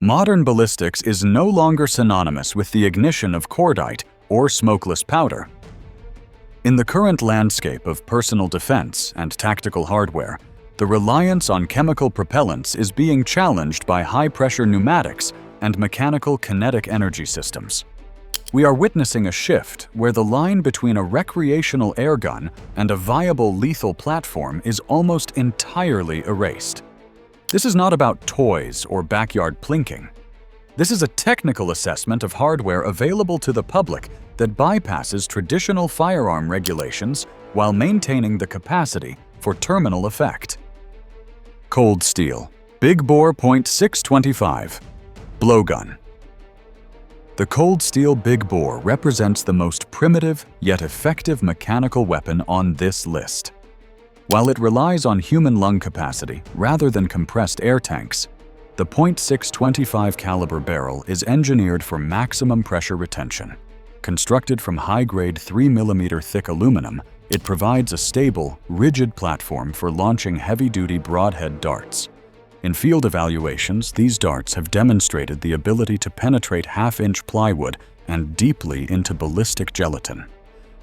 Modern ballistics is no longer synonymous with the ignition of cordite or smokeless powder. In the current landscape of personal defense and tactical hardware, the reliance on chemical propellants is being challenged by high-pressure pneumatics and mechanical kinetic energy systems. We are witnessing a shift where the line between a recreational airgun and a viable lethal platform is almost entirely erased. This is not about toys or backyard plinking. This is a technical assessment of hardware available to the public that bypasses traditional firearm regulations while maintaining the capacity for terminal effect. Cold Steel Big Bore .625 Blowgun. The Cold Steel Big Bore represents the most primitive yet effective mechanical weapon on this list. While it relies on human lung capacity rather than compressed air tanks, the .625 caliber barrel is engineered for maximum pressure retention. Constructed from high-grade 3mm thick aluminum, it provides a stable, rigid platform for launching heavy-duty broadhead darts. In field evaluations, these darts have demonstrated the ability to penetrate half-inch plywood and deeply into ballistic gelatin.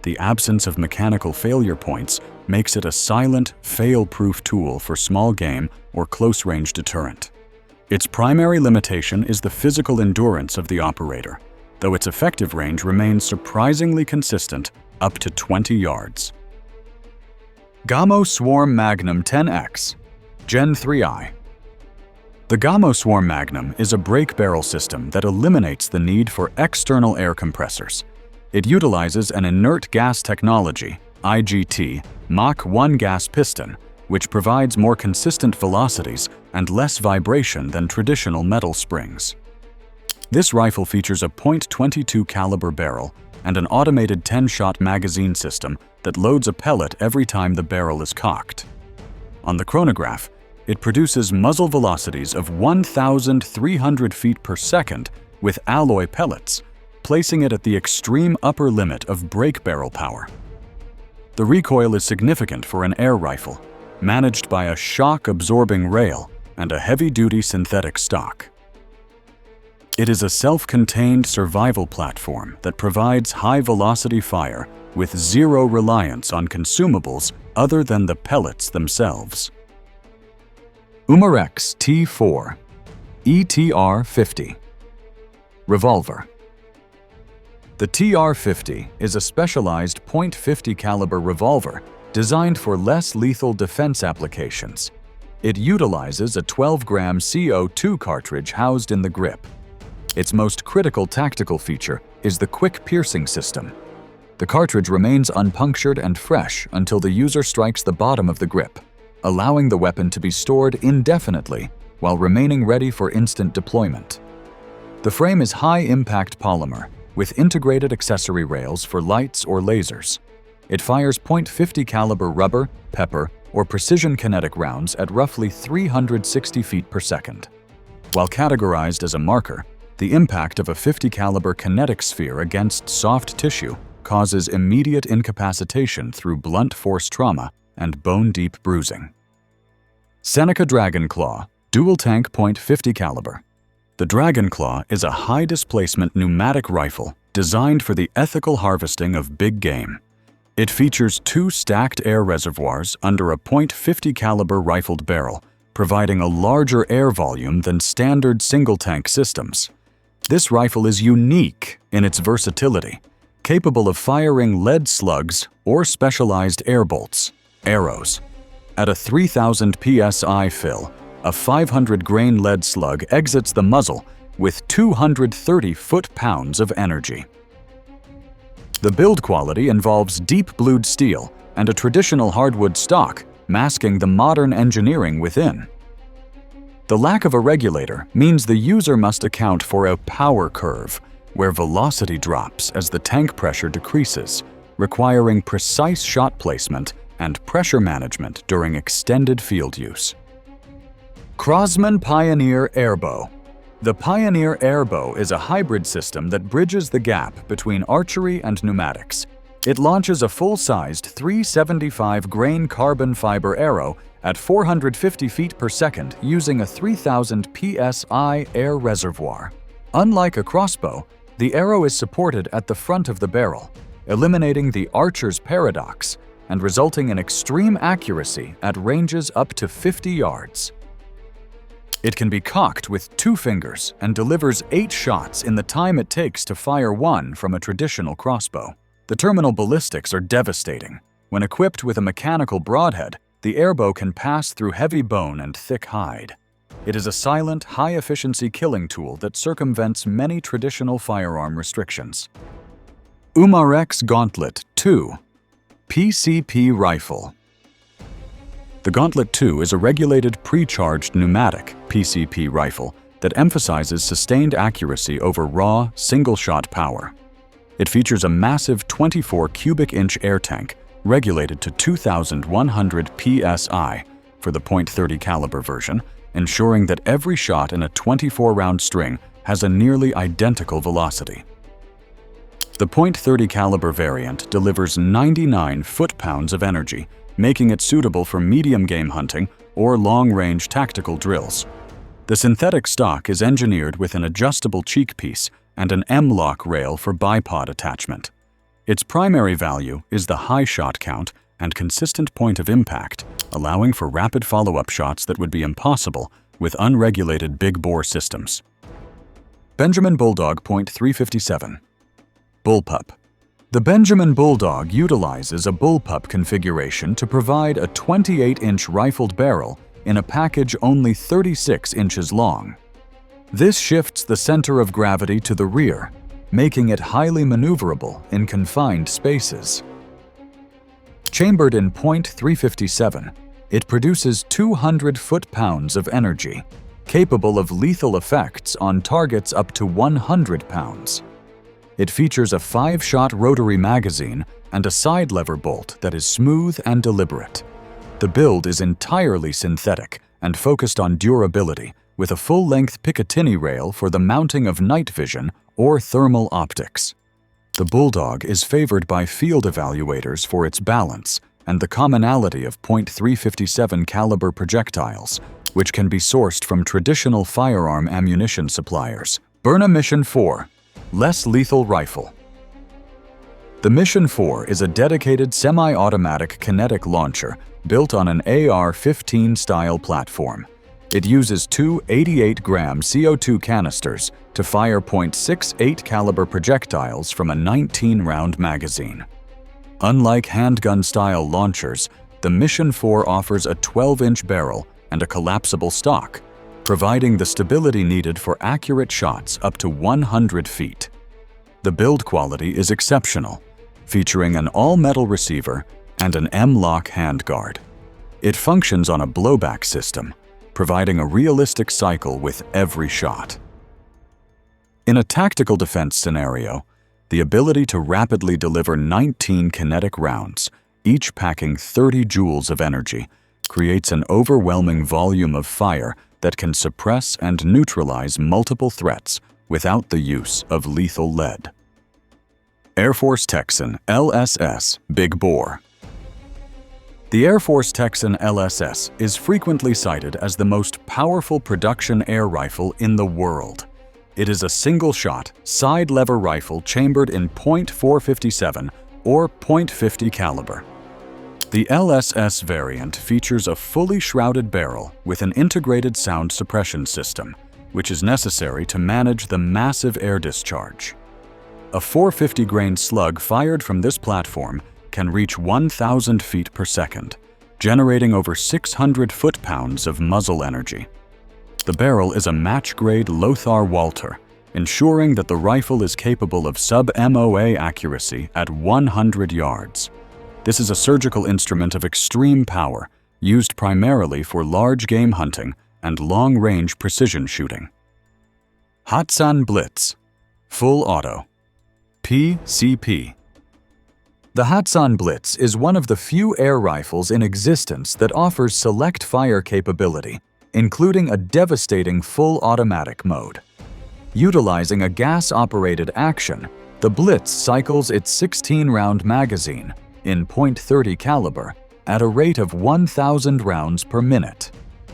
The absence of mechanical failure points makes it a silent, fail-proof tool for small game or close-range deterrent. Its primary limitation is the physical endurance of the operator, though its effective range remains surprisingly consistent, up to 20 yards. Gamo Swarm Magnum 10X Gen 3i. The Gamo Swarm Magnum is a brake barrel system that eliminates the need for external air compressors. It utilizes an inert gas technology, IGT, Mach 1 gas piston, which provides more consistent velocities and less vibration than traditional metal springs. This rifle features a .22 caliber barrel and an automated 10-shot magazine system that loads a pellet every time the barrel is cocked. On the chronograph, it produces muzzle velocities of 1,300 feet per second with alloy pellets, placing it at the extreme upper limit of brake barrel power. The recoil is significant for an air rifle, managed by a shock-absorbing rail and a heavy-duty synthetic stock. It is a self-contained survival platform that provides high-velocity fire with zero reliance on consumables other than the pellets themselves. Umarex T4E TR 50 Revolver. The TR-50 is a specialized .50 caliber revolver designed for less lethal defense applications. It utilizes a 12-gram CO2 cartridge housed in the grip. Its most critical tactical feature is the quick piercing system. The cartridge remains unpunctured and fresh until the user strikes the bottom of the grip, allowing the weapon to be stored indefinitely while remaining ready for instant deployment. The frame is high-impact polymer with integrated accessory rails for lights or lasers. It fires .50 caliber rubber, pepper, or precision kinetic rounds at roughly 360 feet per second. While categorized as a marker, the impact of a .50 caliber kinetic sphere against soft tissue causes immediate incapacitation through blunt force trauma and bone-deep bruising. Seneca Dragon Claw Dual Tank .50 caliber. The Dragon Claw is a high-displacement pneumatic rifle designed for the ethical harvesting of big game. It features two stacked air reservoirs under a .50 caliber rifled barrel, providing a larger air volume than standard single-tank systems. This rifle is unique in its versatility, capable of firing lead slugs or specialized air bolts, arrows. At a 3,000 psi fill, a 500-grain lead slug exits the muzzle with 230 foot-pounds of energy. The build quality involves deep-blued steel and a traditional hardwood stock, masking the modern engineering within. The lack of a regulator means the user must account for a power curve, where velocity drops as the tank pressure decreases, requiring precise shot placement and pressure management during extended field use. Crosman Pioneer Airbow. The Pioneer Airbow is a hybrid system that bridges the gap between archery and pneumatics. It launches a full-sized 375-grain carbon fiber arrow at 450 feet per second using a 3000 psi air reservoir. Unlike a crossbow, the arrow is supported at the front of the barrel, eliminating the archer's paradox and resulting in extreme accuracy at ranges up to 50 yards. It can be cocked with 2 fingers and delivers 8 shots in the time it takes to fire one from a traditional crossbow. The terminal ballistics are devastating. When equipped with a mechanical broadhead, the Airbow can pass through heavy bone and thick hide. It is a silent, high-efficiency killing tool that circumvents many traditional firearm restrictions. Umarex Gauntlet 2 PCP Rifle. The Gauntlet 2 is a regulated pre-charged pneumatic PCP rifle that emphasizes sustained accuracy over raw, single-shot power. It features a massive 24 cubic inch air tank regulated to 2,100 psi for the .30 caliber version, ensuring that every shot in a 24-round string has a nearly identical velocity. The .30 caliber variant delivers 99 foot-pounds of energy, making it suitable for medium game hunting or long-range tactical drills. The synthetic stock is engineered with an adjustable cheek piece and an M-lock rail for bipod attachment. Its primary value is the high shot count and consistent point of impact, allowing for rapid follow-up shots that would be impossible with unregulated big bore systems. Benjamin Bulldog .357 Bullpup. The Benjamin Bulldog utilizes a Bullpup configuration to provide a 28-inch rifled barrel in a package only 36 inches long. This shifts the center of gravity to the rear, making it highly maneuverable in confined spaces. Chambered in .357, it produces 200 foot-pounds of energy, capable of lethal effects on targets up to 100 pounds. It features a 5-shot rotary magazine and a side lever bolt that is smooth and deliberate. The build is entirely synthetic and focused on durability, with a full-length Picatinny rail for the mounting of night vision or thermal optics. The Bulldog is favored by field evaluators for its balance and the commonality of .357 caliber projectiles, which can be sourced from traditional firearm ammunition suppliers. Byrna Mission 4 Less Lethal Rifle. The Mission 4 is a dedicated semi-automatic kinetic launcher built on an AR-15 style platform. It uses 2 88-gram CO2 canisters to fire .68 caliber projectiles from a 19-round magazine. Unlike handgun-style launchers, the Mission 4 offers a 12-inch barrel and a collapsible stock, providing the stability needed for accurate shots up to 100 feet. The build quality is exceptional, featuring an all-metal receiver and an M-lock handguard. It functions on a blowback system, providing a realistic cycle with every shot. In a tactical defense scenario, the ability to rapidly deliver 19 kinetic rounds, each packing 30 joules of energy, creates an overwhelming volume of fire that can suppress and neutralize multiple threats without the use of lethal lead. AirForce Texan LSS Big Bore. The AirForce Texan LSS is frequently cited as the most powerful production air rifle in the world. It is a single-shot, side-lever rifle chambered in .457 or .50 caliber. The LSS variant features a fully shrouded barrel with an integrated sound suppression system, which is necessary to manage the massive air discharge. A 450-grain slug fired from this platform can reach 1,000 feet per second, generating over 600 foot-pounds of muzzle energy. The barrel is a match-grade Lothar Walter, ensuring that the rifle is capable of sub-MOA accuracy at 100 yards. This is a surgical instrument of extreme power, used primarily for large game hunting and long-range precision shooting. Hatsan Blitz Full Auto PCP. The Hatsan Blitz is one of the few air rifles in existence that offers select fire capability, including a devastating full automatic mode. Utilizing a gas-operated action, the Blitz cycles its 16-round magazine in .30 caliber at a rate of 1,000 rounds per minute.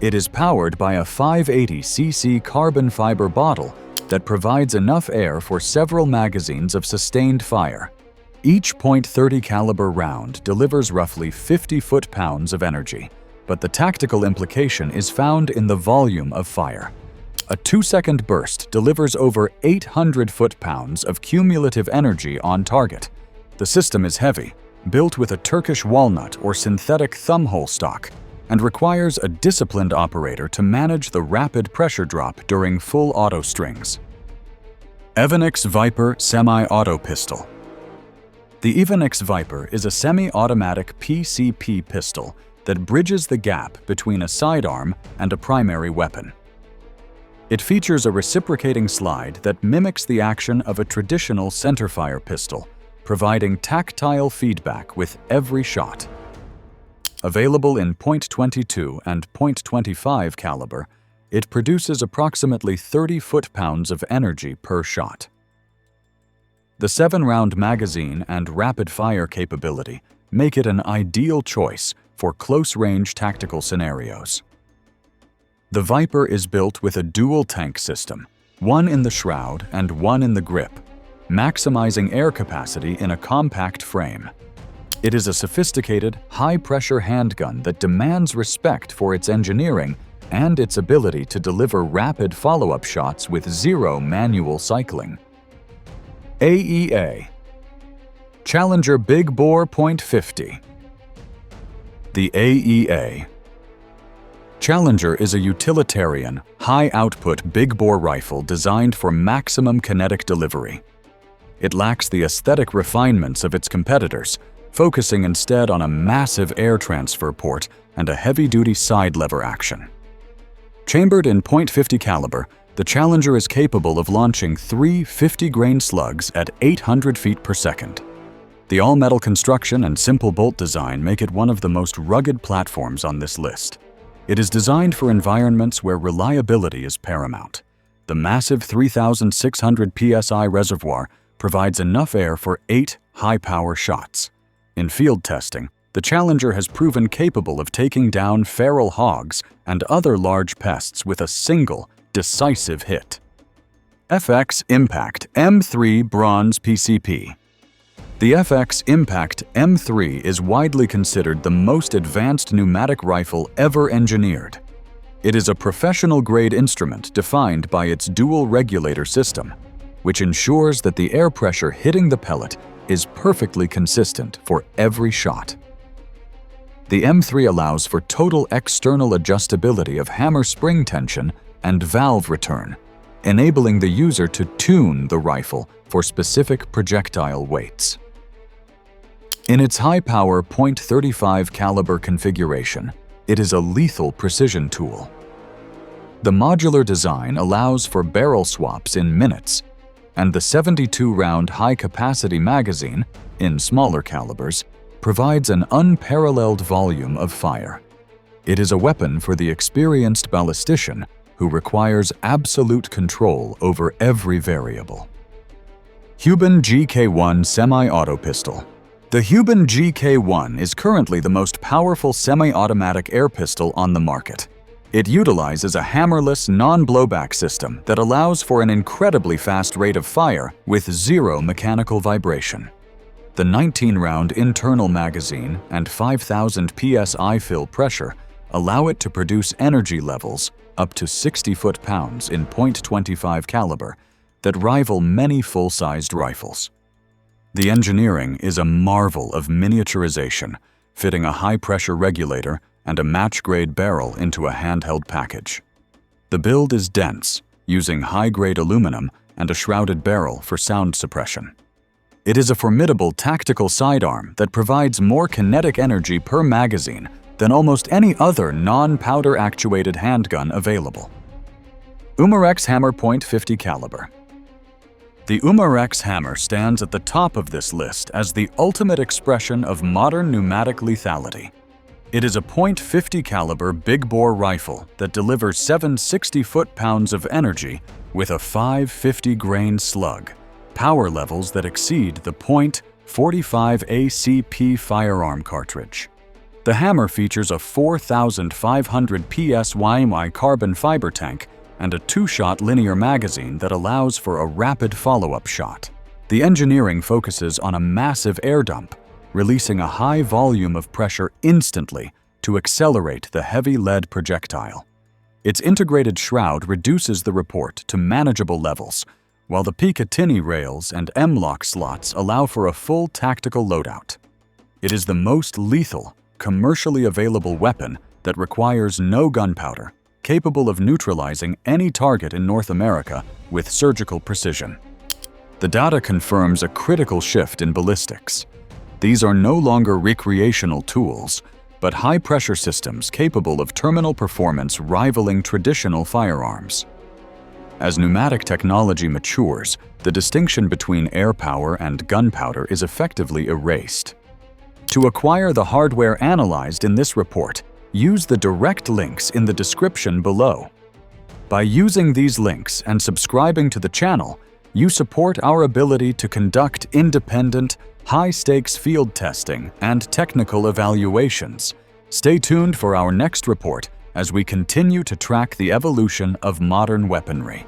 It is powered by a 580cc carbon fiber bottle that provides enough air for several magazines of sustained fire. Each .30 caliber round delivers roughly 50 foot-pounds of energy, but the tactical implication is found in the volume of fire. A 2-second burst delivers over 800 foot-pounds of cumulative energy on target. The system is heavy, built with a Turkish walnut or synthetic thumbhole stock, and requires a disciplined operator to manage the rapid pressure drop during full auto strings. Evanix Viper Semi-Auto Pistol. The Evanix Viper is a semi-automatic PCP pistol that bridges the gap between a sidearm and a primary weapon. It features a reciprocating slide that mimics the action of a traditional centerfire pistol, providing tactile feedback with every shot. Available in .22 and .25 caliber, it produces approximately 30 foot-pounds of energy per shot. The 7-round magazine and rapid-fire capability make it an ideal choice for close-range tactical scenarios. The Viper is built with a dual tank system, one in the shroud and one in the grip, maximizing air capacity in a compact frame. It is a sophisticated, high-pressure handgun that demands respect for its engineering and its ability to deliver rapid follow-up shots with zero manual cycling. AEA Challenger Big Bore .50. The AEA Challenger is a utilitarian, high-output big-bore rifle designed for maximum kinetic delivery. It lacks the aesthetic refinements of its competitors, focusing instead on a massive air transfer port and a heavy-duty side lever action. Chambered in .50 caliber, the Challenger is capable of launching 3 50-grain slugs at 800 feet per second. The all-metal construction and simple bolt design make it one of the most rugged platforms on this list. It is designed for environments where reliability is paramount. The massive 3,600 psi reservoir provides enough air for 8 high-power shots. In field testing, the Challenger has proven capable of taking down feral hogs and other large pests with a single, decisive hit. FX Impact M3 Bronze PCP. The FX Impact M3 is widely considered the most advanced pneumatic rifle ever engineered. It is a professional-grade instrument defined by its dual regulator system, which ensures that the air pressure hitting the pellet is perfectly consistent for every shot. The M3 allows for total external adjustability of hammer spring tension and valve return, enabling the user to tune the rifle for specific projectile weights. In its high-power .35 caliber configuration, it is a lethal precision tool. The modular design allows for barrel swaps in minutes, and the 72-round high-capacity magazine, in smaller calibers, provides an unparalleled volume of fire. It is a weapon for the experienced ballistician who requires absolute control over every variable. Huben GK1 Semi-Auto Pistol. The Huben GK1 is currently the most powerful semi-automatic air pistol on the market. It utilizes a hammerless, non-blowback system that allows for an incredibly fast rate of fire with zero mechanical vibration. The 19-round internal magazine and 5,000 psi fill pressure allow it to produce energy levels up to 60 foot-pounds in .25 caliber that rival many full-sized rifles. The engineering is a marvel of miniaturization, fitting a high-pressure regulator and a match-grade barrel into a handheld package. The build is dense, using high-grade aluminum and a shrouded barrel for sound suppression. It is a formidable tactical sidearm that provides more kinetic energy per magazine than almost any other non-powder actuated handgun available. Umarex Hammer .50 caliber. The Umarex hammer stands at the top of this list as the ultimate expression of modern pneumatic lethality. It is a .50 caliber big bore rifle that delivers 760 foot-pounds of energy with a 550 grain slug, power levels that exceed the .45 ACP firearm cartridge. The hammer features a 4,500 PSY carbon fiber tank and a 2-shot linear magazine that allows for a rapid follow-up shot. The engineering focuses on a massive air dump, releasing a high volume of pressure instantly to accelerate the heavy lead projectile. Its integrated shroud reduces the report to manageable levels, while the Picatinny rails and M-lock slots allow for a full tactical loadout. It is the most lethal, commercially available weapon that requires no gunpowder, capable of neutralizing any target in North America with surgical precision. The data confirms a critical shift in ballistics. These are no longer recreational tools, but high-pressure systems capable of terminal performance rivaling traditional firearms. As pneumatic technology matures, the distinction between air power and gunpowder is effectively erased. To acquire the hardware analyzed in this report, use the direct links in the description below. By using these links and subscribing to the channel, you support our ability to conduct independent, high-stakes field testing and technical evaluations. Stay tuned for our next report as we continue to track the evolution of modern weaponry.